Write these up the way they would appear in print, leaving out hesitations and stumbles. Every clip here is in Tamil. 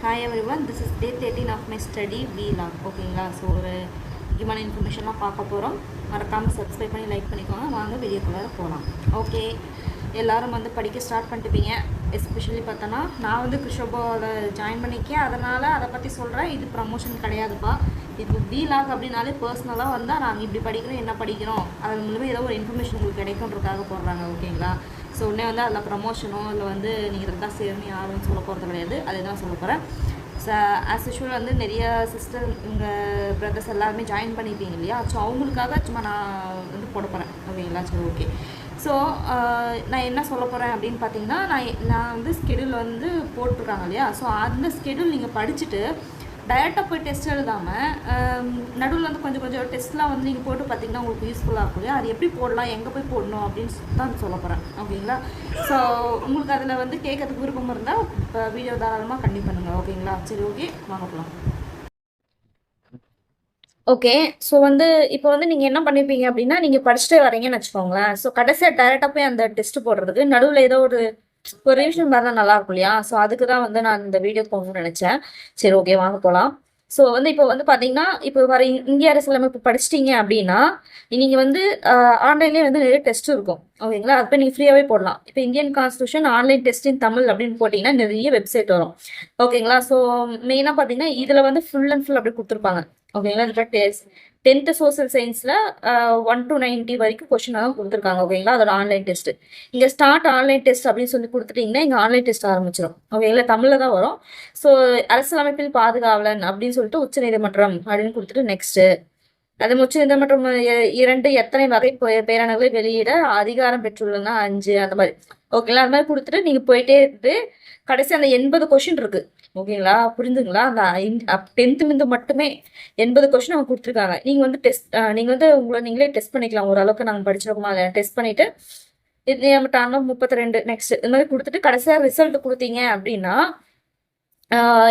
Hi everyone, this is day 13 of my study vlog. ஓகேங்களா? ஸோ ஒரு முக்கியமான இன்ஃபர்மேஷன்லாம் பார்க்க போகிறோம். மறக்காமல் சப்ஸ்கிரைப் பண்ணி லைக் பண்ணிக்கோங்க. வாங்க வீடியோக்குள்ளார போகலாம். ஓகே, எல்லோரும் வந்து படிக்க ஸ்டார்ட் பண்ணிட்டுப்பீங்க. எஸ்பெஷலி பார்த்தோன்னா நான் வந்து கிருஷோபோவில் ஜாயின் பண்ணிக்கேன். அதனால் அதை பற்றி சொல்கிறேன். இது ப்ரமோஷன் கிடையாதுப்பா. இது vlog அப்படின்னாலே பர்சனலாக வந்தால் நாங்கள் இப்படி படிக்கிறோம், என்ன படிக்கிறோம், அதன் மூலமாக ஏதோ ஒரு இன்ஃபர்மேஷன் உங்களுக்கு கிடைக்குன்றதுக்காக போடுறாங்க. ஓகேங்களா? ஸோ உடனே வந்து அதில் ப்ரமோஷனோ இல்லை வந்து நீங்கள் இதில் தான் சேரணும் யாரும் சொல்ல போகிறது கிடையாது. அதே தான் சொல்ல போகிறேன். ஆஸ் யூஷுவல் வந்து நிறைய சிஸ்டர் உங்கள் பிரதர்ஸ் எல்லாருமே ஜாயின் பண்ணிப்பீங்க இல்லையா? ஸோ அவங்களுக்காக சும்மா நான் வந்து போட போகிறேன். ஓகேங்களா? சரி, ஓகே. ஸோ நான் என்ன சொல்ல போகிறேன் அப்படின்னு பார்த்தீங்கன்னா, நான் வந்து ஸ்கெடியூல் வந்து போட்டிருக்காங்க இல்லையா? ஸோ அந்த ஸ்கெடியூல் நீங்கள் படிச்சுட்டு டைரெக்டாக போய் டெஸ்ட் எழுதாமல் நடுவில் வந்து கொஞ்சம் கொஞ்சம் டெஸ்ட்லாம் வந்து நீங்கள் போட்டு பார்த்தீங்கன்னா உங்களுக்கு யூஸ்ஃபுல்லாக இருக்கும் இல்லையா? அது எப்படி போடலாம், எங்கே போய் போடணும் அப்படின்னு தான் சொல்ல போகிறேன். ஓகேங்களா? ஸோ உங்களுக்கு அதில் வந்து கேட்கறதுக்கு விருப்பம் இருந்தால் இப்போ வீடியோ தாராளமாக கண்டிப்பாக பண்ணுங்கள். ஓகேங்களா? சரி, ஓகே, வாங்க போகலாம். ஓகே, ஸோ வந்து இப்போ வந்து நீங்கள் என்ன பண்ணிப்பீங்க அப்படின்னா, நீங்கள் படிச்சுட்டே வரீங்கன்னு வச்சுக்கோங்களேன். ஸோ கடைசியாக டைரெக்டாக போய் அந்த டெஸ்ட் போடுறதுக்கு நடுவில் ஏதோ ஒரு ரிவிஷன் மாதிரி தான் நல்லா இருக்கும் இல்லையா? ஸோ அதுக்கு தான் வந்து நான் இந்த வீடியோ போகணும்னு நினச்சேன். சரி, ஓகே, வாங்க போகலாம். ஸோ வந்து இப்போ வந்து பார்த்தீங்கன்னா, இப்போ வர இந்திய அரசியலமைப்பு படிச்சிட்டிங்க அப்படின்னா, நீங்கள் வந்து ஆன்லைன்லேயே வந்து நிறைய டெஸ்ட் இருக்கும். ஓகேங்களா? அது போய் நீங்கள் ஃப்ரீயாகவே போடலாம். இப்போ இந்தியன் கான்ஸ்டியூஷன் ஆன்லைன் டெஸ்ட் இன் தமிழ் அப்படின்னு போட்டிங்கன்னா நிறைய வெப்சைட் வரும். ஓகேங்களா? ஸோ மெயினாக பார்த்தீங்கன்னா இதில் வந்து ஃபுல் அண்ட் ஃபுல் அப்படி கொடுத்துருப்பாங்க. ஓகேங்களா? இதில் டெஸ்ட் 10th சோசியல் சயின்ஸில் 1 to 90 வரைக்கும் கொஸ்டின் தான் கொடுத்துருக்காங்க. ஓகேங்களா? அதோட ஆன்லைன் டெஸ்ட். இங்கே ஸ்டார்ட் ஆன்லைன் டெஸ்ட் அப்படின்னு சொல்லி கொடுத்துட்டிங்கன்னா இங்கே ஆன்லைன் டெஸ்ட் ஆரம்பிச்சிடும். ஓகேங்களா? தமிழில் தான் வரும். ஸோ அரசியலமைப்பில் பாதுகாவலன் அப்படின்னு சொல்லிட்டு உச்சநீதிமன்றம் அப்படின்னு கொடுத்துட்டு நெக்ஸ்ட்டு அது உச்சநீதிமன்றம் 2 எத்தனை வகை பேரானங்களை வெளியிட அதிகாரம் பெற்றுள்ளனா 5 அந்த மாதிரி. ஓகேங்களா? அந்த மாதிரி கொடுத்துட்டு நீங்கள் போயிட்டே இருந்து கடைசி அந்த 80 கொஷின் இருக்கு. ஓகேங்களா? புரிஞ்சுங்களா? அந்த 10th மட்டுமே 80 கொஸ்டின் அவங்க கொடுத்துருக்காங்க. நீங்கள் வந்து நீங்கள் வந்து உங்களை நீங்களே டெஸ்ட் பண்ணிக்கலாம். ஓரளவுக்கு நாங்கள் படிச்சிருக்கோமா அதை டெஸ்ட் பண்ணிட்டு இது நம்ம 32 நெக்ஸ்ட் இந்த மாதிரி கொடுத்துட்டு கடைசியாக ரிசல்ட் கொடுத்தீங்க அப்படின்னா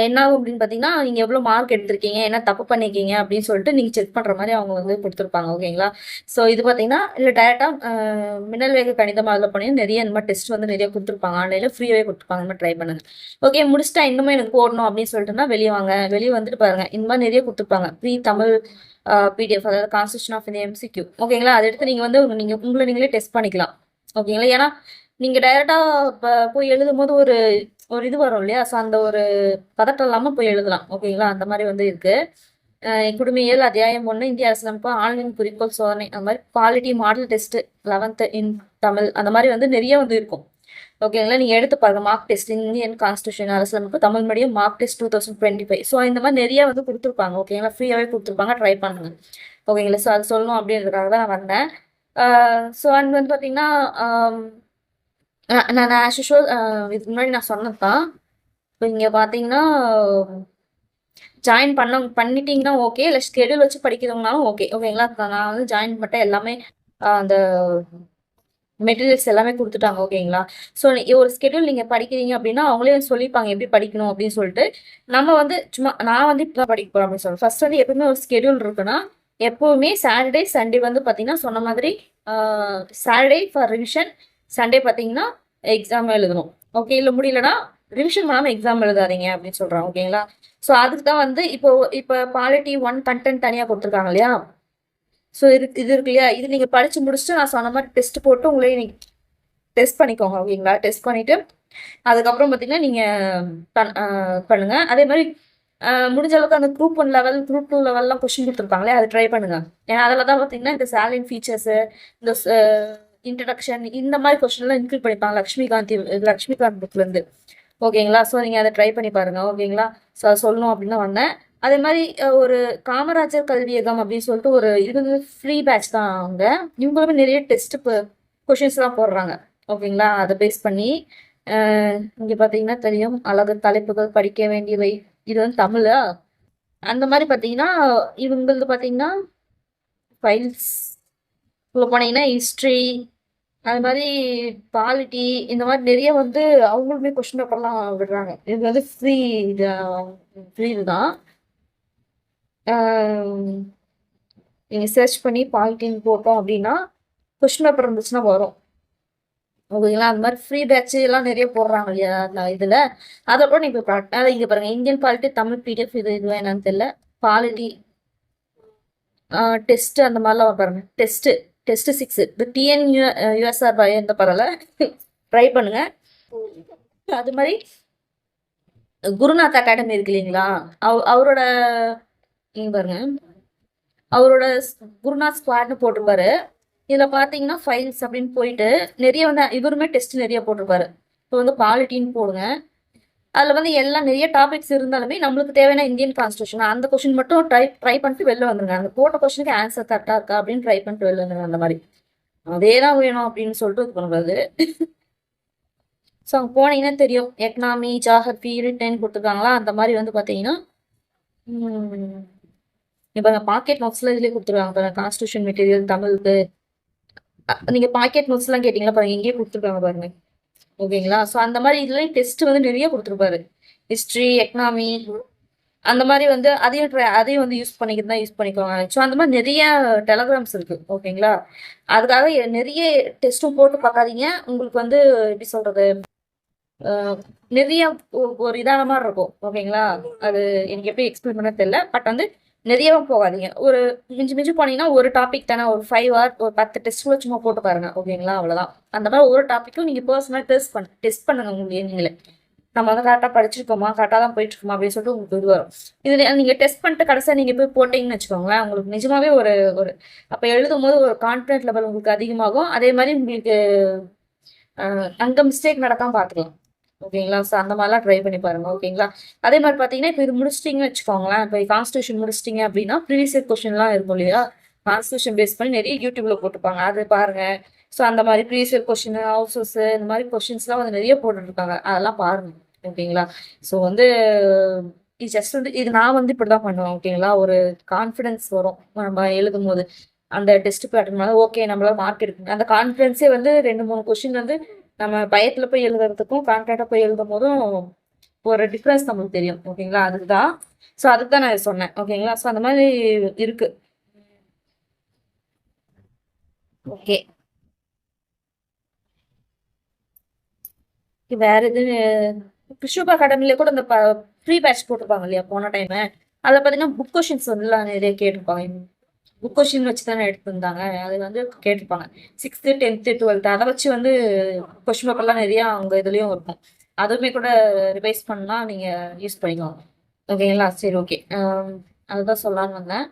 என்ன ஆகும் அப்படின்னு பார்த்தீங்கன்னா, நீங்கள் எவ்வளோ மார்க் எடுத்திருக்கீங்க, என்ன தப்பு பண்ணியிருக்கீங்க அப்படின்னு சொல்லிட்டு நீங்கள் செக் பண்ணுற மாதிரி அவங்க வந்து கொடுத்துருப்பாங்க. ஓகேங்களா? ஸோ இது பார்த்தீங்கன்னா இல்லை டேரெக்டாக மின்னல் வேக கணிதம் அதில் பண்ணி நிறைய இந்த மாதிரி டெஸ்ட் வந்து நிறைய கொடுத்துருப்பாங்க. ஆன்லைனில் ஃப்ரீயாகவே கொடுத்துருப்பாங்க. இந்த மாதிரி ட்ரை பண்ணுங்க. ஓகே, முடிச்சுட்டா இன்னுமே எனக்கு போடணும் அப்படின்னு சொல்லிட்டுனா வெளியே வாங்க. வெளியே வந்துட்டு பாருங்க, இந்த மாதிரி நிறைய கொடுத்துருப்பாங்க. ஃப்ரீ தமிழ் PDF, அதாவது கான்ஸ்டியூஷன் ஆஃப் இந்தியா MCQ. ஓகேங்களா? அதை எடுத்து நீங்கள் வந்து உங்களை நீங்களே டெஸ்ட் பண்ணிக்கலாம். ஓகேங்களா? ஏன்னா நீங்கள் டைரெக்டாக போய் எழுதும் போது ஒரு இது வரும் இல்லையா? ஸோ அந்த ஒரு பதட்டம் இல்லாமல் போய் எழுதலாம். ஓகேங்களா? அந்த மாதிரி வந்து இருக்கு. குடிமையியல் அத்தியாயம் 1 இந்திய அரசியலமைப்பு ஆன்லைன் குறிக்கோள் சோதனை அந்த மாதிரி குவாலிட்டி மாடல் டெஸ்ட் 11th இன் தமிழ் அந்த மாதிரி வந்து நிறைய வந்து இருக்கும். ஓகேங்களா? நீங்கள் எடுத்து பாருங்க. மார்க் டெஸ்ட் இந்தியன் கான்ஸ்டியூஷன் அரசியலமைப்பு Tamil medium mark test 2025. So இந்த மாதிரி நிறைய வந்து கொடுத்துருப்பாங்க. ஓகேங்களா? ஃப்ரீயாகவே கொடுத்துருப்பாங்க. ட்ரை பண்ணுங்க. ஓகேங்களா? ஸோ அது சொல்லணும் அப்படின்றதுக்காக தான் நான் வந்தேன். ஸோ அண்ட் வந்து பார்த்தீங்கன்னா நான் ஆஸ் யூஷுவல் இதுக்கு முன்னாடி நான் சொன்னது தான். இப்போ இங்கே பார்த்தீங்கன்னா ஜாயின் பண்ணிட்டீங்கன்னா ஓகே, இல்லை ஸ்கெடியூல் வச்சு படிக்கிறவங்கனாலும் ஓகே. ஓகேங்களா? நான் வந்து ஜாயின் பண்ணிட்டேன். எல்லாமே அந்த மெட்டீரியல்ஸ் எல்லாமே கொடுத்துட்டாங்க. ஓகேங்களா? ஸோ ஒரு ஸ்கெடியூல் நீங்கள் படிக்கிறீங்க அப்படின்னா அவங்களே சொல்லிப்பாங்க எப்படி படிக்கணும் அப்படின்னு சொல்லிட்டு. நம்ம வந்து சும்மா நான் வந்து இப்போ தான் படிக்க போகிறோம் அப்படின்னு சொல்லுவேன். ஃபர்ஸ்ட் வந்து எப்பவுமே ஒரு ஸ்கெடியூல் இருக்குன்னா எப்போவுமே சாட்டர்டே சண்டே வந்து பார்த்தீங்கன்னா சொன்ன மாதிரி சாட்டர்டே ஃபார் ரிவிஷன், சண்டே பார்த்தீங்கன்னா எக்ஸாம் எழுதணும். ஓகே, இல்லை முடியலன்னா ரிவிஷன் பண்ணாமல் எக்ஸாம் எழுதாதீங்க அப்படின்னு சொல்கிறாங்க. ஓகேங்களா? ஸோ அதுக்கு தான் வந்து இப்போ பாலிட்டி 1 கண்டென்ட் தனியாக கொடுத்துருக்காங்க இல்லையா? ஸோ இது இருக்கு இல்லையா? இது நீங்கள் படித்து முடிச்சுட்டு நான் சொன்ன மாதிரி டெஸ்ட் போட்டு உங்களே நீங்கள் டெஸ்ட் பண்ணிக்கோங்க. ஓகேங்களா? டெஸ்ட் பண்ணிவிட்டு அதுக்கப்புறம் பார்த்தீங்கன்னா நீங்கள் பண்ணுங்க. அதே மாதிரி முடிஞ்ச அளவுக்கு அந்த குரூப் 1 லெவல் குரூப் 2 லெவல்லாம் கொஸ்டின் கொடுத்துருப்பாங்களே அதை ட்ரை பண்ணுங்க. ஏன்னா அதில் தான் பார்த்தீங்கன்னா இந்த சேலரி ஃபீச்சர்ஸு, இந்த இன்ட்ரடக்ஷன் இந்த மாதிரி கொஸ்டின்லாம் இன்க்ளூட் பண்ணிப்பாங்க லக்ஷ்மிகாந்த் புக்லேருந்து. ஓகேங்களா? ஸோ நீங்கள் அதை ட்ரை பண்ணி பாருங்கள். ஓகேங்களா? ஸோ அதை சொல்லணும் அப்படின்னு தான் வந்தேன். அதே மாதிரி ஒரு காமராஜர் கல்வியகம் அப்படின்னு சொல்லிட்டு ஒரு இது வந்து ஃப்ரீ பேட்ச் தான். அவங்க இவங்களுமே நிறைய டெஸ்ட் கொஷின்ஸ்லாம் போடுறாங்க. ஓகேங்களா? அதை பேஸ் பண்ணி இங்கே பார்த்தீங்கன்னா தெரியும் அழகு தலைப்புகள் படிக்க வேண்டியவை. இது வந்து தமிழா அந்த மாதிரி பார்த்தீங்கன்னா இவங்களது பார்த்தீங்கன்னா ஃபைல்ஸ் உள்ள போனீங்கன்னா ஹிஸ்ட்ரி அது மாதிரி பாலிட்டி இந்த மாதிரி நிறைய வந்து அவங்களுமே கொஸ்டின் பேப்பர்லாம் விடுறாங்க. இது வந்து ஃப்ரீ தான். நீங்கள் சர்ச் பண்ணி பாலிட்டின்னு போட்டோம் அப்படின்னா கொஸ்டின் பேப்பர் இருந்துச்சுன்னா வரும். ஓகேங்களா? அந்த மாதிரி ஃப்ரீ பேட்ச் எல்லாம் நிறைய போடுறாங்க இல்லையா இதுல. அதை கூட நீங்க போய் இங்க பாருங்க, இந்தியன் பாலிட்டி தமிழ் பிடிஎஃப் இது என்னன்னு தெரியல. பாலிட்டி டெஸ்ட் அந்த மாதிரிலாம் பாருங்க. டெஸ்ட் 6 இது டிஎன் யூஎஸ்ஆர் எந்த பரவாயில்ல ட்ரை பண்ணுங்க. அது மாதிரி குருநாத் அகாடமி இருக்கு இல்லைங்களா, அவரோட இங்க பாருங்க, அவரோட குருநாத் ஸ்குவாட்னு போட்டிருப்பாரு. இதுல பாத்தீங்கன்னா ஃபைல்ஸ் அப்படின்னு போயிட்டு நிறைய வந்து இவருமே டெஸ்ட் நிறைய போட்டிருப்பாரு. இப்போ வந்து பாலிட்டின்னு போடுங்க. அதுல வந்து எல்லாம் நிறைய டாபிக்ஸ் இருந்தாலுமே நம்மளுக்கு தேவையான இந்தியன் கான்ஸ்டியூஷன் அந்த கொஸ்டின் மட்டும் ட்ரை பண்ணிட்டு வெளில வந்துருங்க. அந்த போட்ட கொஸ்டினுக்கு ஆன்சர் கரெக்டா இருக்கா அப்படின்னு ட்ரை பண்ணிட்டு வெளில வந்துருங்க. அந்த மாதிரி அதே தான் வேணும் அப்படின்னு சொல்லிட்டு இது பண்ணுறது. ஸோ அங்கே போனீங்கன்னா தெரியும், எக்கனாமி ஜாகிரபி ரிட்டன் கொடுத்துருக்காங்களா. அந்த மாதிரி வந்து பார்த்தீங்கன்னா இப்போ பாக்கெட் நோட்ஸ்ல இதுலேயே கொடுத்துருக்காங்க பாருங்க. கான்ஸ்டியூஷன் மெட்டீரியல் தமிழுக்கு நீங்கள் பாக்கெட் நோட்ஸ்லாம் கேட்டிங்களா பாருங்க, இங்கேயே கொடுத்துருக்காங்க பாருங்க. ஓகேங்களா? ஸோ அந்த மாதிரி இதுலேயும் டெஸ்ட் வந்து நிறைய கொடுத்துருப்பாரு. ஹிஸ்ட்ரி எக்கனாமி அந்த மாதிரி வந்து அதையும் வந்து யூஸ் பண்ணிக்கிட்டு தான் யூஸ் பண்ணிக்கோங்க. ஸோ அந்த மாதிரி நிறைய டெலகிராம்ஸ் இருக்கு. ஓகேங்களா? அதுக்காக நிறைய டெஸ்ட்டும் போட்டு பார்க்காதீங்க. உங்களுக்கு வந்து எப்படி சொல்றது, நிறைய ஒரு இதான மாதிரி இருக்கும். ஓகேங்களா? அது எனக்கு எப்படி எக்ஸ்பிளைன் பண்ண தெரியல. பட் வந்து நிறையவும் போகாதீங்க. ஒரு மிஞ்சி மிஞ்சி போனீங்கன்னா ஒரு டாபிக் தானே, ஒரு 5 hour ஒரு 10 டெஸ்ட் கூட சும்மா போட்டு பாருங்க. ஓகேங்களா? அவ்வளோதான். அந்த மாதிரி ஒவ்வொரு டாப்பிக்கும் நீங்கள் பர்சனலாக டெஸ்ட் பண்ணுங்க உங்களுக்கு நீங்களே. நம்ம வந்து கரெக்டாக படிச்சிருக்கோமா, கரெக்டாக தான் போயிட்டு இருக்கோமா அப்படின்னு சொல்லிட்டு உங்களுக்கு இது வரும். இது நீங்கள் டெஸ்ட் பண்ணிட்டு கடைசியாக நீங்கள் போய் போட்டிங்கன்னு வச்சுக்கோங்களேன், உங்களுக்கு நிஜமாவே ஒரு ஒரு அப்போ எழுதும் போது ஒரு கான்ஃபிடென்ட் லெவல் உங்களுக்கு அதிகமாகும். அதே மாதிரி உங்களுக்கு அங்கே மிஸ்டேக் நடக்காம பார்த்துக்கலாம். ஓகேங்களா? ஸோ அந்த மாதிரிலாம் ட்ரை பண்ணி பாருங்க. ஓகேங்களா? அதே மாதிரி பார்த்தீங்கன்னா இப்போ இது முடிச்சிட்டிங்கன்னு வச்சுக்கோங்களேன், இப்போ கான்ஸ்டியூஷன் முடிச்சிட்டிங்க அப்படின்னா ப்ரீவியஸ் இயர் கொஸ்டின்லாம் இருக்கும் இல்லையா, கான்ஸ்டியூஷன் பேஸ் பண்ணி நிறைய யூடியூப்ல போட்டுப்பாங்க, அது பாருங்க. ஸோ அந்த மாதிரி ப்ரீவியஸ் இயர் கொஸ்டின் ஹவுசஸ் இந்த மாதிரி கொஸ்டின்ஸ்லாம் வந்து நிறைய போட்டுருக்காங்க, அதெல்லாம் பாருங்க. ஓகேங்களா? ஸோ வந்து இது ஜஸ்ட் வந்து இது நான் வந்து இப்படி தான் பண்ணுவேன். ஓகேங்களா? ஒரு கான்ஃபிடென்ஸ் வரும் நம்ம எழுதும் போது. அந்த டெஸ்ட் பேட்டர்னால ஓகே நம்மளால மார்க் எடுக்கணும் அந்த கான்ஃபிடென்ஸே வந்து 2-3 கொஸ்டின் வந்து நம்ம பயத்துல போய் எழுதுறதுக்கும் கான்ஃபிடென்ட்டா போய் எழுதும் போதும் ஒரு டிஃப்ரென்ஸ் நம்மளுக்கு தெரியும். ஓகேங்களா? அதுதான். ஸோ அதுக்கு தான் நான் சொன்னேன். ஓகேங்களா? ஸோ அந்த மாதிரி இருக்கு. ஓகே, வேற எது கிருஷ்ணபா அகாடமில கூட இந்த ஃப்ரீ பேட்ச் போட்டிருப்பாங்க இல்லையா போன டைம், அதில் பார்த்தீங்கன்னா புக் கொஷின்ஸ் வந்து நிறைய கேட்டிருப்பாங்க. புக் கொஷின் வச்சு தானே எடுத்திருந்தாங்க, அது வந்து கேட்டிருப்பாங்க 6th 10th 12th அதை வச்சு வந்து கொஷின் பேப்பர்லாம் நிறையா அவங்க இதுலேயும் இருக்கும். அதுவுமே கூட ரிவைஸ் பண்ணால் நீங்கள் யூஸ் பண்ணிக்கலாம். ஓகேங்களா? சரி, ஓகே. அதுதான் சொல்லலான்னு வந்தேன்.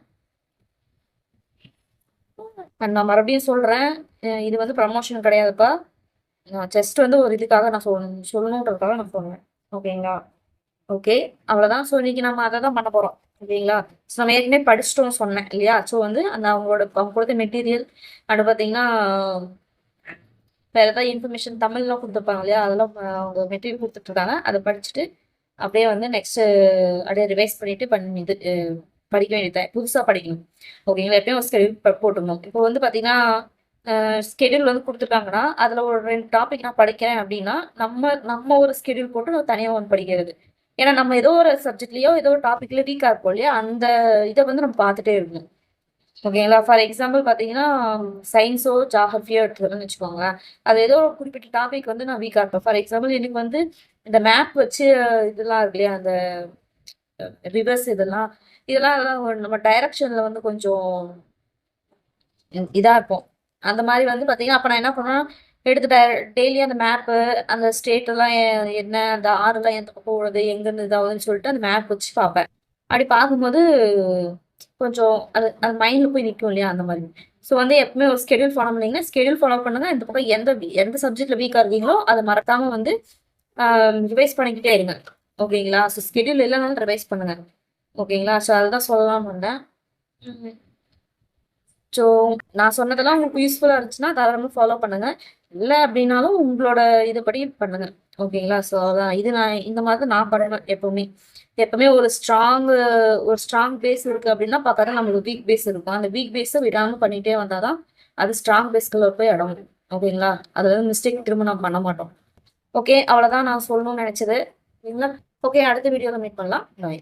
நான் மறுபடியும் சொல்கிறேன், இது வந்து ப்ரமோஷன் கிடையாதுப்பா. நான் ஜஸ்ட் வந்து ஒரு இதுக்காக நான் சொல்லணுன்றதுக்காக நான் சொன்னேன். ஓகேங்களா? ஓகே, அவ்வளோதான். ஸோ இன்னைக்கு நம்ம அதை தான் பண்ண போகிறோம். ஓகேங்களா? ஸோ நம்ம ஏற்கனவே படிச்சிட்டோம் சொன்னேன் இல்லையா. ஸோ வந்து அந்த அவங்க கொடுத்த மெட்டீரியல் அது பார்த்தீங்கன்னா வேறு ஏதாவது இன்ஃபர்மேஷன் தமிழ்லாம் கொடுத்துருப்பாங்க இல்லையா, அதெல்லாம் அவங்க மெட்டீரியல் கொடுத்துட்ருக்காங்க. அதை படிச்சுட்டு அப்படியே வந்து நெக்ஸ்ட்டு அப்படியே ரிவைஸ் பண்ணிட்டு இது படிக்க வேண்டியது புதுசாக படிக்கணும். ஓகேங்களா? எப்பயும் ஒரு ஸ்கெடியூல் போட்டுருந்தோம். இப்போ வந்து பார்த்தீங்கன்னா ஸ்கெடியூல் வந்து கொடுத்துருக்காங்கன்னா அதில் ஒரு 2 டாபிக் நான் படிக்கிறேன் அப்படின்னா நம்ம ஒரு ஸ்கெடியூல் போட்டு நம்ம தனியாக ஒன்று படிக்கிறது. ஏன்னா நம்ம ஏதோ ஒரு சப்ஜெக்ட்லேயோ ஏதோ ஒரு டாப்பிக்ல வீக்காக இருப்போம் இல்லையா, அந்த இதை வந்து நம்ம பார்த்துட்டே இருக்கணும். ஓகேங்களா? ஃபார் எக்ஸாம்பிள் பார்த்தீங்கன்னா சயின்ஸோ ஜாகிரபியோ எடுத்துக்கிறேன்னு வச்சுக்கோங்க, அது ஏதோ ஒரு குறிப்பிட்ட டாபிக் வந்து நான் வீக்காக இருப்பேன். ஃபார் எக்ஸாம்பிள் எனக்கு வந்து இந்த மேப் வச்சு இதெல்லாம் இருக்கு இல்லையா, அந்த ரிவர்ஸ் இதெல்லாம் நம்ம டைரக்ஷனில் வந்து கொஞ்சம் இதாக இருப்போம். அந்த மாதிரி வந்து பார்த்தீங்கன்னா அப்போ நான் என்ன பண்ணுவேன், எடுத்து டெய்லி அந்த மேப்பு அந்த ஸ்டேட்டெல்லாம் என்ன, அந்த ஆறுலாம் எந்த பக்கம் போகுது எங்கேருந்து இதாகுதுன்னு சொல்லிட்டு அந்த மேப் வச்சு பார்ப்பேன். அப்படி பார்க்கும்போது கொஞ்சம் அது அது மைண்டில் போய் நிற்கும் இல்லையா, அந்த மாதிரி. ஸோ வந்து எப்பவுமே ஒரு ஸ்கெடியூல் ஃபாலோ பண்ணிங்கன்னா ஸ்கெடியூல் ஃபாலோ பண்ணுங்க. இந்த பக்கம் எந்த சப்ஜெக்டில் வீக்காக இருக்கீங்களோ அதை மறக்காமல் வந்து ரிவைஸ் பண்ணிக்கிட்டே இருங்க. ஓகேங்களா? ஸோ ஸ்கெடியூல் இல்லைனாலும் ரிவைஸ் பண்ணுங்க. ஓகேங்களா? ஸோ அதுதான் சொல்லலாம்னு வந்தேன். ஸோ நான் சொன்னதெல்லாம் உங்களுக்கு யூஸ்ஃபுல்லாக இருந்துச்சுன்னா தாராளமாக ஃபாலோ பண்ணுங்க. இல்லை அப்படின்னாலும் உங்களோட இதுபடி பண்ணுங்க. ஓகேங்களா? ஸோ அதான் இது நான் இந்த மாதிரி தான் நான் பண்ணுவேன் எப்பவுமே ஒரு ஸ்ட்ராங் பேஸ் இருக்குது அப்படின்னா பார்த்தாதான் நம்மளுக்கு வீக் பேஸ் இருக்கும். அந்த வீக் பேஸை விடாமல் பண்ணிகிட்டே வந்தால் தான் அது ஸ்ட்ராங் பேஸ்க்குள்ள போய் அடங்கும். ஓகேங்களா? அது வந்து மிஸ்டேக் திரும்ப நான் பண்ண மாட்டோம். ஓகே, அவ்வளோதான் நான் சொல்லணும்னு நினச்சது. ஓகேங்களா? ஓகே, அடுத்த வீடியோவில் மீட் பண்ணலாம். பாய்.